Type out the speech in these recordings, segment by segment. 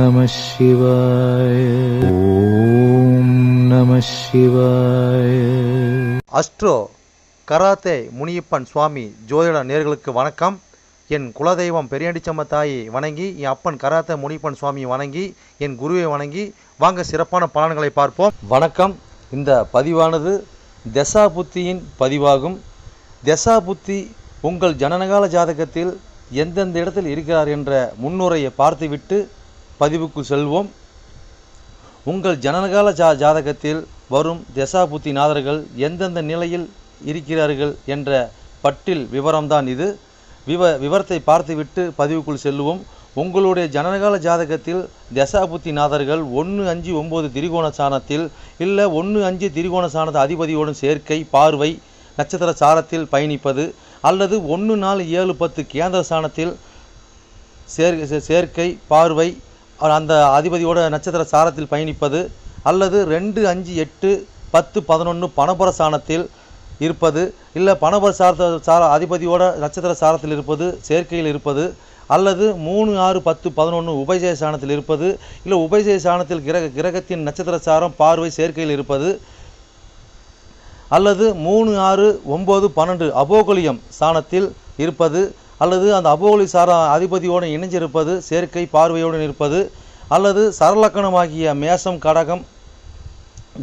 நம சிவாய. ஓம் நம சிவாய. அஸ்ட்ரோ கராத்தே முனியப்பன் சுவாமி ஜோதிட நேயர்களுக்கு வணக்கம். என் குலதெய்வம் பெரியாண்டிச்சம்ம தாயை வணங்கி, என் அப்பன் கராத்தே முனியப்பன் சுவாமியை வணங்கி, என் குருவை வணங்கி வாங்க சிறப்பான பலன்களை பார்ப்போம். வணக்கம். இந்த பதிவானது தசா புத்தியின் பதிவாகும். தசா புத்தி உங்கள் ஜனனகால ஜாதகத்தில் எந்தெந்த இடத்தில் இருக்கிறார் என்ற முன்னுரையை பார்த்துவிட்டு பதிவுக்குள் செல்வோம். உங்கள் ஜனனகால ஜாதகத்தில் வரும் தசா புத்தி நாதர்கள் எந்தெந்த நிலையில் இருக்கிறார்கள் என்ற பட்டியல் விவரம்தான் இது. விவரத்தை பார்த்துவிட்டு பதிவுக்குள் செல்லுவோம். உங்களுடைய ஜனனகால ஜாதகத்தில் தசாபுத்தி நாதர்கள் 1-5-9 திரிகோண சாணத்தில் இல்லை 1-5 திரிகோண சாணத்தை அதிபதியோடும் சேர்க்கை பார்வை நட்சத்திர சாரத்தில் பயணிப்பது, அல்லது 1-4-7-10 கேந்திர சாணத்தில் சேர்க்கை பார்வை அந்த அதிபதியோட நட்சத்திர சாரத்தில் பயணிப்பது, அல்லது 2-5-8-10-11 பணபர சாணத்தில் இருப்பது, இல்லை பணபர அதிபதியோட நட்சத்திர சாரத்தில் இருப்பது சேர்க்கையில் இருப்பது, அல்லது 3-6-10-11 உபயஜய சாணத்தில் இருப்பது, இல்லை உபயஜய சாணத்தில் கிரகத்தின் நட்சத்திர சாரம் பார்வை சேர்க்கையில் இருப்பது, அல்லது 3-6-9-12 அபோகலியம் சாணத்தில் இருப்பது, அல்லது அந்த அபோகலி சார அதிபதியோடு இணைஞ்சிருப்பது சேர்க்கை பார்வையோடு இருப்பது, அல்லது சரலக்கணமாகிய மேசம் கடகம்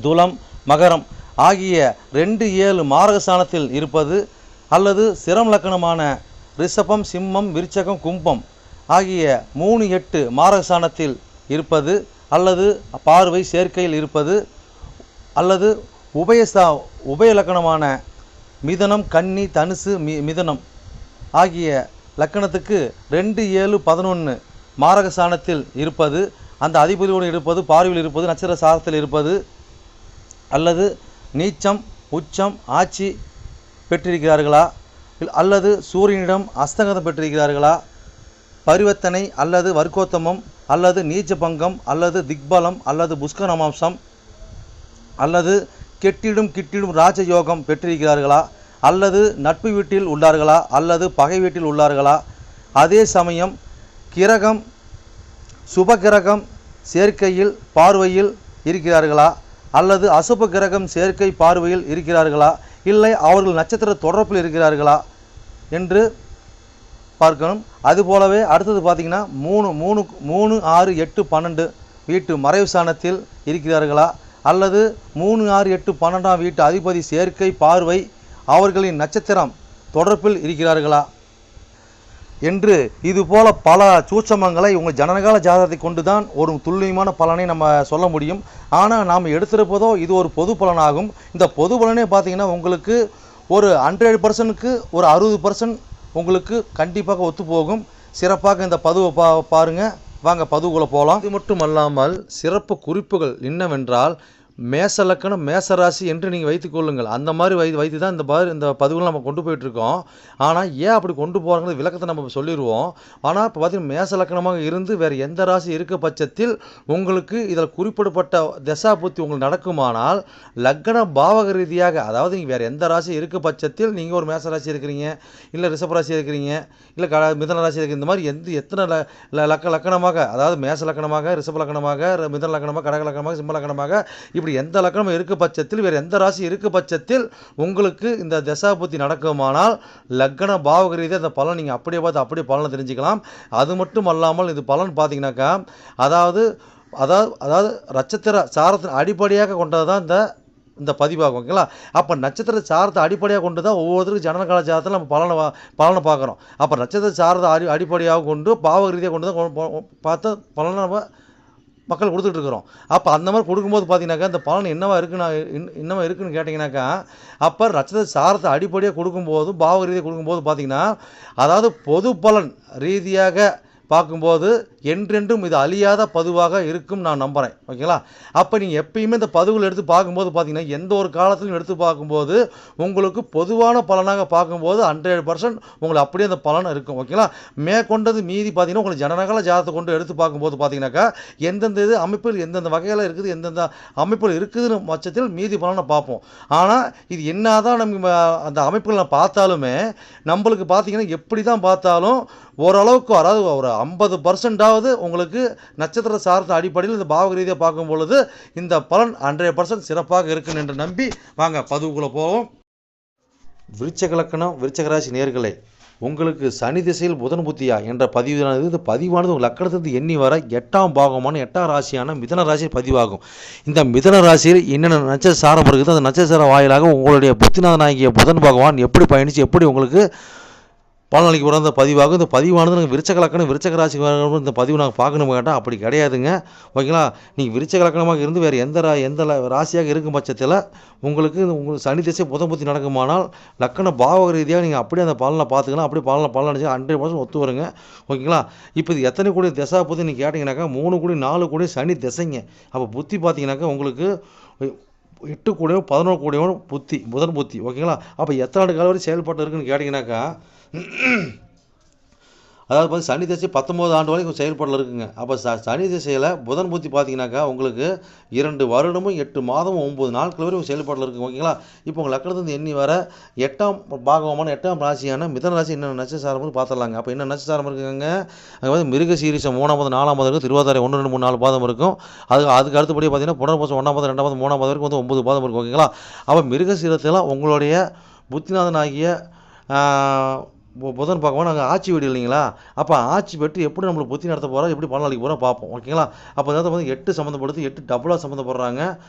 துலம் மகரம் ஆகிய 2-7 மாரகஸ்தானத்தில் இருப்பது, அல்லது சிரம் லக்கணமான ரிஷபம் சிம்மம் விருச்சகம் கும்பம் ஆகிய 3-8 மாரகஸ்தானத்தில் இருப்பது, அல்லது பார்வை சேர்க்கையில் இருப்பது, அல்லது உபய லக்கணமான மிதனம் கன்னி தனுசு மிதனம் ஆகிய லக்கணத்துக்கு 2-7-11 மாரகஸ்தானத்தில் இருப்பது, அந்த அதிபதியோடு இருப்பது பார்வையில் இருப்பது நட்சத்திர சாரத்தில் இருப்பது, அல்லது நீச்சம் உச்சம் ஆட்சி பெற்றிருக்கிறார்களா, அல்லது சூரியனிடம் அஸ்தங்கதம் பெற்றிருக்கிறார்களா, பரிவர்த்தனை அல்லது வர்க்கோத்தமம் அல்லது நீச்ச பங்கம் அல்லது திக்பலம் அல்லது புஷ்கரமாம்சம் அல்லது கெட்டிடும் ராஜயோகம் பெற்றிருக்கிறார்களா, அல்லது நட்பு வீட்டில் உள்ளார்களா அல்லது பகை வீட்டில் உள்ளார்களா, அதே சமயம் கிரகம் சுபகிரகம் சேர்க்கையில் பார்வையில் இருக்கிறார்களா, அல்லது அசுப கிரகம் சேர்க்கை பார்வையில் இருக்கிறார்களா, இல்லை அவர்கள் நட்சத்திர தொடர்பில் இருக்கிறார்களா என்று பார்க்கணும். அதுபோலவே அடுத்தது பார்த்திங்கன்னா 3-6-8-12 வீட்டு மறைவு சாணத்தில் இருக்கிறார்களா, அல்லது 3-6-8-12 வீட்டு அதிபதி சேர்க்கை பார்வை அவர்களின் நட்சத்திரம் தொடர்பில் இருக்கிறார்களா என்று இதுபோல பல சூட்சமங்களை உங்கள் ஜனனகால ஜாதகத்தை கொண்டு தான் ஒரு துல்லியமான பலனை நம்ம சொல்ல முடியும். ஆனால் நாம் எடுத்திருப்பதோ இது ஒரு பொது பலனாகும். இந்த பொது பலனே பார்த்திங்கன்னா உங்களுக்கு ஒரு 100%க்கு ஒரு 60% உங்களுக்கு கண்டிப்பாக ஒத்து போகும். சிறப்பாக இந்த பதிவை பாருங்கள். வாங்க பதிவுக்குள்ளே போகலாம். இது மட்டும் அல்லாமல் சிறப்பு குறிப்புகள் என்னவென்றால் மேச லக்கணம் மேசராசி என்று நீங்கள் வைத்துக்கொள்ளுங்கள். அந்த மாதிரி வைத்து தான் இந்த பதிவுகளை நம்ம கொண்டு போயிட்டுருக்கோம். ஆனால் ஏன் அப்படி கொண்டு போகிறாங்கிறது விளக்கத்தை நம்ம சொல்லிடுவோம். ஆனால் இப்போ பார்த்திங்கன்னா மேச லக்கணமாக இருந்து வேறு எந்த ராசி இருக்க பட்சத்தில் உங்களுக்கு இதில் குறிப்பிடப்பட்ட தசா புத்தி உங்களுக்கு நடக்குமானால் லக்கண பாவக ரீதியாக, அதாவது நீங்கள் வேறு எந்த ராசி இருக்க பட்சத்தில் நீங்கள் ஒரு மேச ராசி இருக்கிறீங்க, இல்லை ரிஷப ராசி இருக்கிறீங்க, இல்லை மிதன ராசி இருக்கிற இந்த மாதிரி எத்தனை லக்கணமாக, அதாவது மேச லக்கணமாக ரிஷப லக்கணமாக மிதன லக்கணமாக கடக லக்கணமாக சிம்ம லக்கணமாக இப்படி எந்த லக்கணம் இருக்க பட்சத்தில் வேறு எந்த ராசி இருக்க பட்சத்தில் உங்களுக்கு இந்த தசாபுத்தி நடக்குமானால் லக்கண பாவக ரீதியாக அந்த பலன் நீங்கள் அப்படியே பார்த்து அப்படியே பலனை தெரிஞ்சுக்கலாம். அது மட்டும் அல்லாமல் இது பலன் பார்த்தீங்கன்னாக்கா அதாவது நட்சத்திர சாரத்தின் அடிப்படையாக கொண்டது தான் இந்த பதிவாகும். ஓகேங்களா? அப்போ நட்சத்திர சாரத்தை அடிப்படையாக கொண்டு தான் ஒவ்வொருத்தருக்கும் ஜனனகால ஜாதகத்தில் நம்ம பலனை பார்க்குறோம். அப்போ நட்சத்திர சாரத்தை அடிப்படையாக கொண்டு பாவக ரீதியாக கொண்டு தான் பார்த்து பலனை நம்ம மக்கள் கொடுத்துட்ருக்குறோம். அப்போ அந்த மாதிரி கொடுக்கும்போது பார்த்தீங்கன்னாக்கா இந்த பலன் என்னவா இருக்குன்னு கேட்டிங்கனாக்கா, அப்போ நட்சத்திர சாரத்தை அடிப்படையாக கொடுக்கும்போது பாவக ரீதியாக கொடுக்கும்போது பார்த்தீங்கன்னா அதாவது பொது பலன் ரீதியாக பார்க்கும்போது என்றென்றும் இது அழியாத பதிவாக இருக்கும் நான் நம்புகிறேன். ஓகேங்களா? அப்போ நீங்கள் எப்பயுமே இந்த பதிவுகள் எடுத்து பார்க்கும்போது பார்த்தீங்கன்னா எந்த ஒரு காலத்திலும் எடுத்து பார்க்கும்போது உங்களுக்கு பொதுவான பலனாக பார்க்கும்போது 100% உங்களுக்கு அப்படியே அந்த பலன் இருக்கும். ஓகேங்களா? மேற்கொண்டது மீதி பார்த்தீங்கன்னா உங்களுக்கு ஜனனகால ஜாதகத்தை கொண்டு எடுத்து பார்க்கும்போது பார்த்தீங்கன்னாக்கா எந்தெந்த இது அமைப்பில் எந்தெந்த வகையில் இருக்குது எந்தெந்த அமைப்பில் இருக்குதுன்னு பட்சத்தில் மீதி பலனை பார்ப்போம். ஆனால் இது என்ன தான் நம்ம அந்த அமைப்புகளை பார்த்தாலுமே நம்மளுக்கு பார்த்தீங்கன்னா எப்படி தான் பார்த்தாலும் ஓரளவுக்கு, அதாவது ஒரு 50% அதாவது உங்களுக்கு நட்சத்திர சார்ந்த அடிப்படையில் இந்த பாவக ரீதியாக பார்க்கும் பொழுது இந்த பலன் 100% சிறப்பாக இருக்குன்னு என்று நம்பி வாங்க பதிவுக்குள்ளே போவோம். விருச்சிக லக்கணம் விருச்சிக ராசி நேயர்களே, உங்களுக்கு சனி திசையில் புதன் புத்தியா என்ற பதிவானது இந்த பதிவானது உங்கள் லக்கணத்திலிருந்து எண்ணி வர 8ஆம் பாகமான 8ஆம் ராசியான மிதன ராசியில் பதிவாகும். இந்த மிதன ராசியில் என்னென்ன நட்சத்திர சாரம் இருக்குது, அந்த நட்சத்திர வாயிலாக உங்களுடைய புத்திநாதனாகிய புதன் பகவான் எப்படி பயணித்து எப்படி உங்களுக்கு பலனளிக்க போகிற அந்த பதிவாகும். இந்த பதிவானது நாங்கள் விருச்சிக லக்கணம் விருச்சிக ராசி இந்த பதிவு நாங்கள் பார்க்கணும் கேட்டால் அப்படி கிடையாதுங்க. ஓகேங்களா, நீங்கள் விருச்சிக லக்கணமாக இருந்து வேறு எந்த ராசியாக இருக்கும் பட்சத்தில் உங்களுக்கு சனி திசை புதன் புத்தி நடக்குமானால் லக்கண பாவக ரீதியாக நீங்கள் அப்படியே அந்த பலனை பார்த்துக்கலாம். அப்படியே பலன் அடிச்சு 100% ஒத்து வருங்க. ஓகேங்களா, இப்போ இது எத்தனை கோடி திசா புத்தி நீங்கள் கேட்டிங்கனாக்கா 3 கோடி 4 கோடி சனி திசைங்க. அப்போ புத்தி பார்த்தீங்கன்னாக்கா உங்களுக்கு 8 கோடியோ 11 கோடியோ புத்தி புதன் புத்தி. ஓகேங்களா, அப்போ எத்தனை ஆண்டு காலம் வரை செயல்பாட்டு இருக்குன்னு கேட்டிங்கனாக்கா அதாவது பார்த்து சனி திசை 19 ஆண்டு வரைக்கும் செயல்பாட்டில் இருக்குங்க. அப்போ சனி திசையில் புதன் புத்தி பார்த்தீங்கன்னாக்கா உங்களுக்கு 2 வருடமும் 8 மாதமும் 9 நாட்கள் வரை செயல்பாட்டில் இருக்குங்க. ஓகேங்களா, இப்போ உங்கள் லக்கணத்துலேருந்து எண்ணி வர 8ஆம் பாகமான 8ஆம் ராசியான மிதன ராசி என்னென்ன நட்சத்திரம் பார்த்துடலாங்க. அப்போ என்ன நட்சத்திரம் இருக்குங்க, அங்கே வந்து மிருக சீரிசம் 3ஆம் பாதம் 4ஆம் பாதம் இருக்கும், திருவாதிரை 1 2 3 4 பாதம் இருக்கும். அதுக்கு அடுத்தபடி பார்த்தீங்கன்னா புனர்பூசம் 1ஆம் பாதம் 2ஆம் பாதம் 3ஆம் பாதம் வரைக்கும் வந்து 9 பாதம் இருக்கும். ஓகேங்களா, அப்போ மிருக சீரத்தில் உங்களுடைய புத்திநாதனாகிய புதன் பகவான் நாங்கள் ஆட்சி வீடு இல்லைங்களா, அப்போ ஆட்சி பெற்று எப்படி நம்மளுக்கு புத்தி நடத்த போகிறோம், எப்படி பலனளிக்க போகிறோம் பார்ப்போம். ஓகேங்களா, அப்போ அதாவது வந்து 8 சம்மந்தப்படுத்தி 8 டபுளாக சம்மந்தப்படுறாங்க.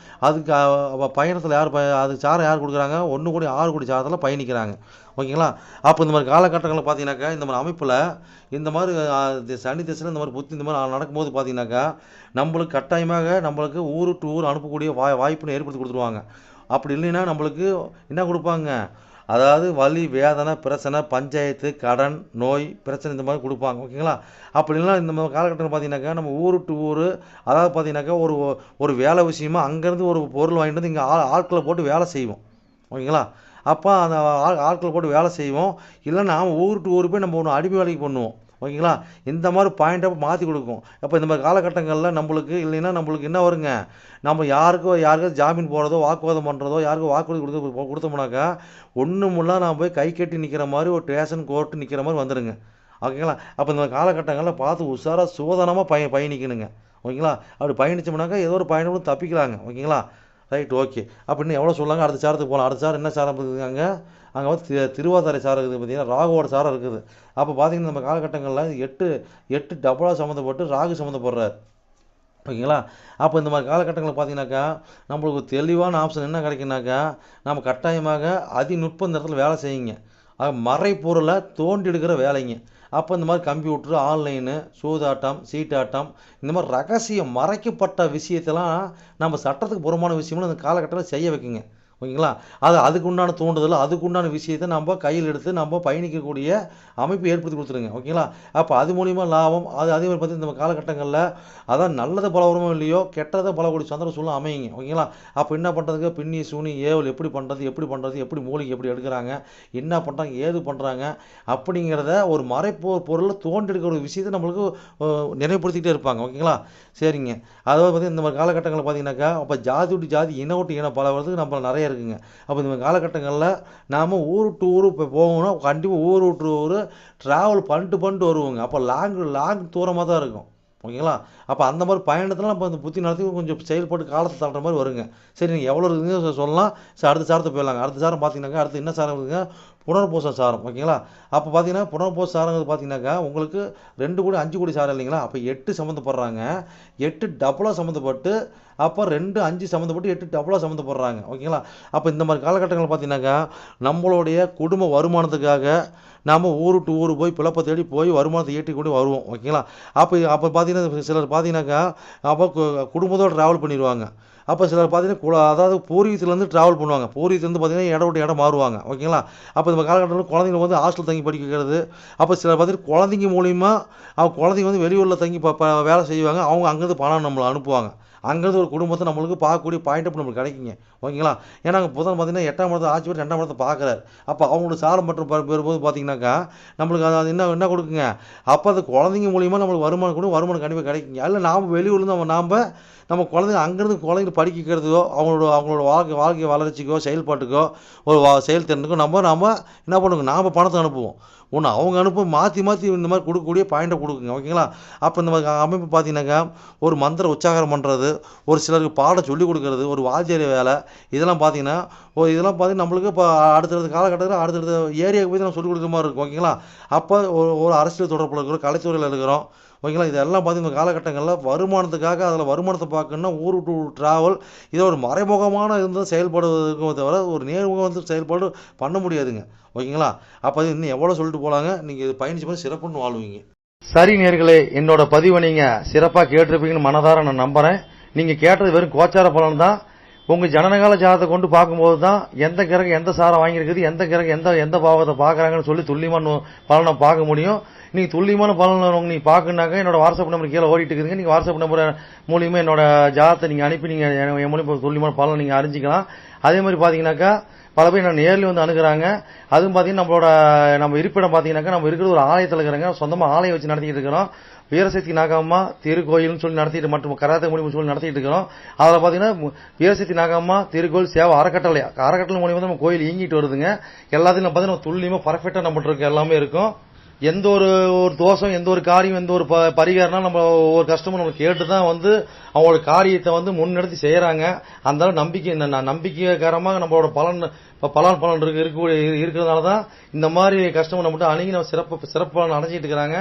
அதுக்கு பயணத்தில் அது சாரம் யார் கொடுக்குறாங்க, 1 கோடி 6 கோடி சாரத்தில் பயணிக்கிறாங்க. ஓகேங்களா, அப்போ இந்த மாதிரி காலகட்டங்களில் பார்த்தீங்கன்னாக்கா இந்த மாதிரி அமைப்பில் இந்த மாதிரி சனி திசையில் இந்த மாதிரி புத்தி இந்த மாதிரி நடக்கும்போது பார்த்தீங்கன்னாக்கா நம்மளுக்கு கட்டாயமாக நம்மளுக்கு ஊர் டு ஊர் அனுப்பக்கூடிய வாய்ப்புன்னு ஏற்படுத்தி கொடுத்துருவாங்க. அப்படி இல்லைன்னா நம்மளுக்கு என்ன கொடுப்பாங்க, அதாவது வலி வேதனை பிரச்சனை பஞ்சாயத்து கடன் நோய் பிரச்சனை இந்த மாதிரி கொடுப்பாங்க. ஓகேங்களா, அப்படிலாம் இந்த மாதிரி காலகட்டத்தில் பார்த்தீங்கன்னாக்கா நம்ம ஊர் டு ஊர், அதாவது பார்த்தீங்கன்னாக்கா ஒரு வேலை விஷயமா அங்கேருந்து ஒரு பொருள் வாங்கிட்டு வந்து இங்கே ஆட்களை போட்டு வேலை செய்வோம். ஓகேங்களா, அப்போ அந்த ஆட்களை போட்டு வேலை செய்வோம். இல்லைன்னா ஊர் டு ஊர் போய் நம்ம ஒன்று அடிமை வேலைக்கு பண்ணுவோம். ஓகேங்களா, இந்த மாதிரி பாயிண்ட்டை மாற்றி கொடுக்கும். அப்போ இந்த மாதிரி காலகட்டங்களில் நம்மளுக்கு இல்லைன்னா நம்மளுக்கு என்ன வருங்க, நம்ம யாருக்கும் ஜாமீன் போடுறதோ வாக்குவாதம் பண்ணுறதோ யாருக்கும் வாக்குறுதி கொடுத்தோம்னாக்கா ஒன்றுமுல்லாம் நான் போய் கை கட்டி நிற்கிற மாதிரி ஒரு ஸ்டேஷன் கோர்ட்டு நிற்கிற மாதிரி வந்துடுங்க. ஓகேங்களா, அப்போ இந்த காலகட்டங்களில் பார்த்து உஷாராக சோதனமாக பயணிக்கணுங்க. ஓகேங்களா, அப்படி பயணித்தோம்னாக்கா ஏதோ ஒரு பயணம் தப்பிக்கலாங்க. ஓகேங்களா, ரைட் ஓகே. அப்படின்னு எவ்வளோ சொல்லாங்க, அடுத்த சாரத்துக்கு போகலாம். அடுத்த சாரம் என்ன சாரம் இருக்குதுங்க, அங்கே வந்து திருவாதிரை சாரம் இருக்குது, பார்த்தீங்கன்னா ராகுவோட சாரம் இருக்குது. அப்போ பார்த்தீங்கன்னா நம்ம காலகட்டங்களில் 8 டபுளாக சம்மந்தப்பட்டு ராகு சம்மந்தப்படுறார். ஓகேங்களா, அப்போ இந்த மாதிரி காலகட்டங்களில் பார்த்தீங்கன்னாக்கா நம்மளுக்கு தெளிவான ஆப்ஷன் என்ன கிடைக்குனாக்கா நம்ம கட்டாயமாக அதிநுட்ப இந்த இடத்துல வேலை செய்யுங்க. மறைப்பொருளை தோண்டி எடுக்கிற வேலைங்க. அப்போ இந்த மாதிரி கம்ப்யூட்ரு ஆன்லைனு சூதாட்டம் சீட்டாட்டம் இந்த மாதிரி ரகசியம் மறைக்கப்பட்ட விஷயத்தெல்லாம் நம்ம சட்டத்துக்கு புறமான விஷயங்களும் இந்த காலகட்டத்தில் செய்ய வைக்குங்க. ஓகேங்களா, அதுக்கு உண்டான தூண்டுதல் அதுக்கு உண்டான விஷயத்தை நம்ம கையில் எடுத்து நம்ம பயணிக்கக்கூடிய அமைப்பு ஏற்படுத்தி கொடுத்துருங்க. ஓகேங்களா, அப்போ அது மூலிமா லாபம் அதே மாதிரி பார்த்து இந்த காலகட்டங்களில் அதான் நல்லது பல வருமோ இல்லையோ கெட்டதை பலக்கூடிய சந்திர சூழ்நிலை அமையுங்க. ஓகேங்களா, அப்போ என்ன பண்ணுறதுக்கு பின்னி சூனி ஏவல் எப்படி எப்படி மூலிகை எப்படி எடுக்கிறாங்க, என்ன பண்ணுறாங்க ஏது பண்ணுறாங்க அப்படிங்கிறத ஒரு பொருளை தோண்டி எடுக்கிற ஒரு விஷயத்தை நம்மளுக்கு நினைவுபடுத்திக்கிட்டே இருப்பாங்க. ஓகேங்களா, சரிங்க. அதாவது வந்து இந்த மாதிரி காலகட்டங்களில் பார்த்தீங்கன்னாக்கா அப்போ ஜாதி விட்டு ஜாதி இன விட்டு இனம் பல வரதுக்கு நம்ம நிறைய இருக்குங்க. அப்போ இந்த காலகட்டங்களில் நாம் ஊர் டு ஊர் இப்போ போகணும்னா கண்டிப்பாக ஊர் விட்டு ஊர் ட்ராவல் பண்ணிட்டு வருவோங்க. அப்போ லாங் தூரமாக தான் இருக்கும். ஓகேங்களா, அப்போ அந்த மாதிரி பயணத்தில் நம்ம அந்த புத்தி நடத்தி கொஞ்சம் செயல்பாட்டு காலத்தை தள்ளுற மாதிரி வருங்க. சரி, நீங்கள் எவ்வளோ இருக்குதுங்க சொல்லலாம். சரி, அடுத்த சாரத்தை போயிடலாங்க. அடுத்த சாரம் பார்த்தீங்கன்னாக்கா அடுத்து என்ன சாரம் இருக்குதுங்க, புனர்பூச சாரம். ஓகேங்களா, அப்போ பார்த்தீங்கன்னா புனர்பூச சாரங்கிறது பார்த்தீங்கன்னாக்கா உங்களுக்கு 2 கோடி 5 கோடி சாரம் இல்லைங்களா, அப்போ 8 சம்மந்தப்படுறாங்க. 8 டபுளாக சம்மந்தப்பட்டு அப்போ 2 5 சம்மந்தப்பட்டு 8 டபுளாக சம்மந்தப்படுறாங்க. ஓகேங்களா, அப்போ இந்த மாதிரி காலகட்டங்கள் பார்த்தீங்கன்னாக்கா நம்மளுடைய குடும்ப வருமானத்துக்காக நாம் ஊர் டு ஊர் போய் பிழப்பை தேடி போய் வருமானத்தை ஈட்டி கொண்டு வருவோம். ஓகேங்களா, அப்போ பார்த்தீங்கன்னா சிலர் பார்த்தீங்கன்னாக்கா அப்போ குடும்பத்தோடு ட்ராவல் பண்ணிடுவாங்க. அப்போ சிலர் பார்த்தீங்கன்னா அதாவது பூர்வீகத்துலேருந்து ட்ராவல் பண்ணுவாங்க. பூர்வீகத்துலேருந்து பார்த்தீங்கன்னா இடம் விட்டு இடம் மாறுவாங்க. ஓகேங்களா, அப்போ இந்த காலகட்டத்தில் குழந்தைங்க வந்து ஹாஸ்டல் தங்கி படிக்க வைக்கிறது. அப்போ சிலர் பார்த்தீங்கன்னா குழந்தைங்க மூலிமா குழந்தைங்க வந்து வெளியூரில் தங்கி வேலை செய்வாங்க. அவங்க அங்கேருந்து பணம் நம்மளை அனுப்புவாங்க. அங்கேருந்து ஒரு குடும்பத்தை நம்மளுக்கு பார்க்கக்கூடிய பாயிண்ட் அப் நம்மளுக்கு கிடைக்குங்க. ஓகேங்களா, ஏன்னா அங்கே புதன் பார்த்தீங்கன்னா 8ஆம் இடத்தை ஆட்சி பெற்று 2ஆம் இடத்தை பார்க்குறாரு. அப்போ அவங்களோட சாரம் மற்றும் பெறும்போது பார்த்தீங்கன்னாக்கா நம்மளுக்கு அது என்ன கொடுக்குங்க, அப்போ அந்த குழந்தைங்க மூலிமா நம்மளுக்கு வருமானம் கண்டிப்பாக கிடைக்குங்க. இல்லை நாம் வெளியூர்லேருந்து நம்ம குழந்தைங்க அங்கேருந்து குழந்தைங்க படிக்கிறதுக்கோ அவங்களோட வாழ்க்கை வளர்ச்சிக்கோ செயல்பாட்டுக்கோ ஒரு செயல்திறனுக்கோ நம்ம என்ன பண்ணுவோங்க, நாம் பணத்தை அனுப்புவோம். ஒன்று அவங்க அனுப்ப மாற்றி இந்த மாதிரி கொடுக்கக்கூடிய பாயிண்ட்டை கொடுக்குங்க. ஓகேங்களா? அப்போ இந்த மாதிரி அமைப்பு பார்த்தீங்கன்னாக்கா ஒரு மந்திர உச்சாகரம் பண்ணுறது, ஒரு சிலருக்கு பாடம் சொல்லிக் கொடுக்கறது, ஒரு வாத்தியார் வேலை, இதெல்லாம் பார்த்தீங்கன்னா நம்மளுக்கு இப்போ அடுத்தடுத்த காலகட்டத்தில் அடுத்தடுத்த ஏரியாவுக்கு போய் நம்ம சொல்லிக் கொடுக்குற மாதிரி இருக்கும். ஓகேங்களா? அப்போ ஒரு அரசியல் தொடர்பில் இருக்கிறோம், கலைத்துறையில் இருக்கிறோம். ஓகேங்களா? இதெல்லாம் பார்த்தீங்கன்னா இந்த காலகட்டங்களில் வருமானத்துக்காக அதில் வருமானத்தை பார்க்கணுன்னா ஊர் விட்டு ட்ராவல், இதை ஒரு மறைமுகமான இருந்தால் செயல்படுவதற்கும் தவிர ஒரு நேர்முகம் செயல்பாடு பண்ண முடியாதுங்க. ஓகேங்களா? அப்போ அது இன்னும் எவ்வளோ சொல்லிட்டு போகலாங்க. நீங்கள் இது பயணிச்சு போய் சிறப்புன்னு வாழ்வீங்க. சரி நேர்களே, என்னோட பதிவை நீங்கள் சிறப்பாக கேட்டிருப்பீங்கன்னு மனதார நான் நம்புகிறேன். நீங்கள் கேட்டது வெறும் கோச்சார பலன் தான். உங்கள் ஜனனகால ஜாதத்தை கொண்டு பார்க்கும்போது தான் எந்த கிரகம் எந்த சாரம் வாங்கியிருக்குது, எந்த கிரகம் எந்த பாவத்தை பார்க்குறாங்கன்னு சொல்லி துல்லியமான பலனை பார்க்க முடியும். நீங்கள் துல்லியமான பலன் நீங்கள் பார்க்கணுனாக்க என்னோட வாட்ஸ்அப் நம்பர் கீழே ஓடிட்டு இருக்குதுங்க. நீங்கள் வாட்ஸ்அப் நம்பர் மூலியமாக என்னோட ஜாதத்தை நீங்கள் அனுப்பி நீங்கள் என் மூலியமாக துல்லியமான பலனை நீங்கள் அறிஞ்சிக்கலாம். அதே மாதிரி பார்த்தீங்கன்னாக்கா பல பேர் நான் நேரில் வந்து அணுகிறாங்க. அதுவும் பார்த்தீங்கன்னா நம்ம இருப்பிடம் பார்த்தீங்கன்னாக்கா நம்ம இருக்கிறது ஒரு ஆலயத்தில் இருக்கிறாங்க. சொந்தமாக ஆலயம் வச்சு நடத்திக்கிட்டு இருக்கிறோம். வீரசக்தி நாகம்மா திருக்கோயில்னு சொல்லி நடத்திட்டு மற்றும் கராத்தே மூலியமாக சொல்லி நடத்திட்டு இருக்கிறோம். அதில் பார்த்தீங்கன்னா வீரசக்தி நாகம்மா திருக்கோயில் சேவை அறக்கட்டளை மூலியமாக நம்ம கோயில் இயங்கிட்டு வருதுங்க. எல்லாத்தையும் பார்த்தீங்கன்னா துல்லியமாக பர்ஃபெக்டாக நம்மகிட்ட இருக்க எல்லாமே இருக்கும். எந்த ஒரு தோஷம், எந்த ஒரு காரியம், எந்த ஒரு பரிகாரம்னா நம்ம ஒரு கஸ்டமர் நம்ம கேட்டு தான் வந்து அவங்களோட காரியத்தை வந்து முன்னெடுத்து செய்யறாங்க. அந்த நம்பிக்கைகரமாக நம்மளோட பலன் இருக்கிறதுனால தான் இந்த மாதிரி கஸ்டமர் நம்மகிட்ட அணுகி நம்ம சிறப்பு பலன் அடைஞ்சிட்டு இருக்கிறாங்க.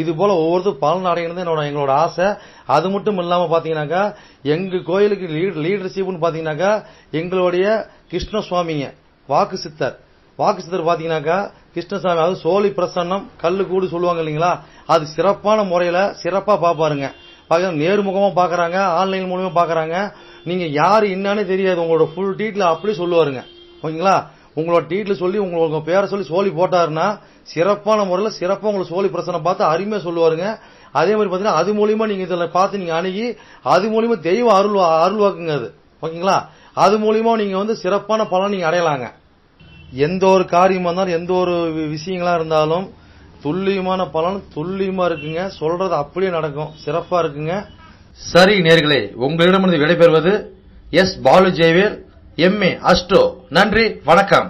இது போல ஒவ்வொருத்தரும் பலன் அடைகிறது எங்களோட ஆசை. அது மட்டும் இல்லாம பாத்தீங்கன்னாக்கா எங்க கோயிலுக்கு லீடர்ஷிப்னு பாத்தீங்கன்னாக்கா எங்களுடைய கிருஷ்ணசுவாமிங்க வாக்கு சித்தர் பாத்தீங்கன்னாக்கா கிருஷ்ணசாமி, அது சோழி பிரசன்னம் கல்லு கூடு சொல்லுவாங்க இல்லைங்களா, அது சிறப்பான முறையில சிறப்பா பாப்பாருங்க. நேர்முகமா பாக்குறாங்க, ஆன்லைன் மூலமா பாக்குறாங்க. நீங்க யாரு என்னன்னு தெரியாது, உங்களோட ஃபுல் டீட்ல அப்படி சொல்லுவாருங்க. ஓகேங்களா? உங்களோட டீட்ல சொல்லி உங்க பேரை சொல்லி சோழி போட்டாருன்னா சிறப்பான முறையில சிறப்பா உங்களுக்கு சோழி பிரசனம் பார்த்து அருமையா சொல்லுவாருங்க. அதே மாதிரி பாத்தீங்கன்னா அது மூலியமா நீங்க இதுல பார்த்து நீங்க அணுகி அது மூலியமா தெய்வ அருள்வாக்குங்க அது. ஓகேங்களா? அது மூலியமா நீங்க வந்து சிறப்பான பலன் நீங்க அடையலாங்க. எந்த ஒரு காரியமா இருந்தாலும் எந்த ஒரு விஷயங்களா இருந்தாலும் துல்லியமான பலன் துல்லியமா இருக்குங்க. சொல்றது அப்படியே நடக்கும், சிறப்பா இருக்குங்க. சரி நேர்களே, உங்களிடமிருந்து விடைபெறுவது S. Balu Jayavel, MA astro. நன்றி, வணக்கம்.